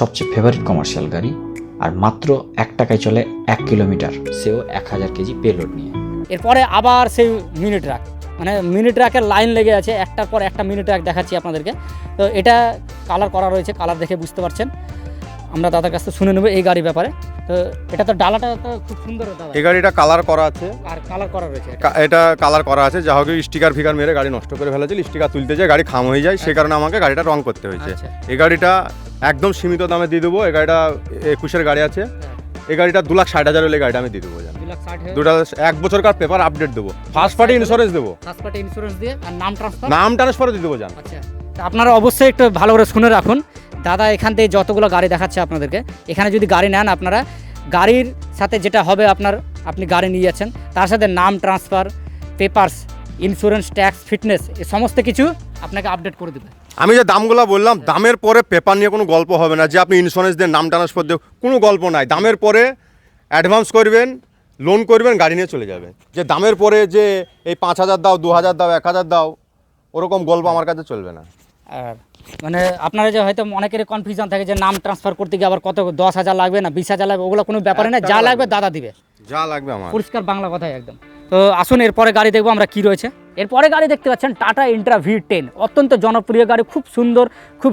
সবচেয়ে favourite commercial গাড়ি, আর মাত্র 1 টাকায় চলে 1 কিলোমিটার, সেও 1000 কেজি পেলোড নিয়ে। এরপরে আবার সেই মিনি ট্রাক, মানে মিনি ট্রাকের লাইন লেগে আছে, একটার পর একটা মিনি ট্রাক দেখাচ্ছি আপনাদেরকে। তো এটা কালার করা রয়েছে, কালার দেখে বুঝতে পারছেন। আমরা দাদার কাছ থেকে শুনে নেবো এই গাড়ির ব্যাপারে। তো এটা তো ডালাটা তো খুব সুন্দর দাদা, এই গাড়িটা কালার করা আছে, আর কালার করা রয়েছে এটা কালার করা আছে, যা হোক স্টিকার ফিকার মেরে গাড়ি নষ্ট করে ফেলেছিল, স্টিকার তুলতে যায় গাড়ি খাম হয়ে যায়, সেই কারণে আমাকে গাড়িটা রং করতে হয়েছে। আচ্ছা। এই গাড়িটা একদম সীমিত দামে দিয়ে দেবো। এই গাড়িটা 21-এর গাড়ি আছে, এই গাড়িটা 2,60,000 হলে গাড়িটা আমি দিয়ে দেবো। 1 বছরকার পেপার আপডেট দেবো, ফার্স্ট পার্টি ইন্স্যুরেন্স দেবো, ফার্স্ট পার্টি ইন্স্যুরেন্স দিয়ে, আর নাম ট্রান্সফার দিয়ে দেবো জান। আচ্ছা, তো আপনারা অবশ্যই একটু ভালো করে শুনে রাখুন। দাদা এখান থেকে যতগুলো গাড়ি দেখাচ্ছে আপনাদেরকে, এখানে যদি গাড়ি নেন আপনারা, গাড়ির সাথে যেটা হবে আপনি গাড়ি নিয়ে যাচ্ছেন, তার সাথে নাম transfer, papers, insurance, tax, fitness, এই সমস্ত কিছু আপনাকে আপডেট করে দেবে। আমি যে দামগুলো বললাম, দামের পরে পেপার নিয়ে কোনো গল্প হবে না, যে আপনি ইন্স্যুরেন্স দিয়ে নাম ট্রান্সফার দিয়ে কোনো গল্প নাই। দামের পরে অ্যাডভান্স করবেন, লোন করবেন, গাড়ি নিয়ে চলে যাবেন। যে দামের পরে যে এই 5,000 দাও, 2,000 দাও, 1,000 দাও, ওরকম গল্প আমার কাছে চলবে না। আর মানে আপনারা যে হয়তো অনেকের কনফিউশন থাকে যে নাম ট্রান্সফার করতে গিয়ে আবার কত 10,000 লাগবে না 20,000 লাগবে, ওগুলো কোনো ব্যাপারে না, যা লাগবে দাদা দিবে, যা লাগবে আমার। পরিষ্কার বাংলা কথাই একদম। তো আসুন এরপরে গাড়ি দেখবো আমরা কি রয়েছে। এরপরে গাড়ি দেখতে পাচ্ছেন টাটা ইন্ট্রা V10, অত্যন্ত জনপ্রিয় গাড়ি, খুব সুন্দর, খুব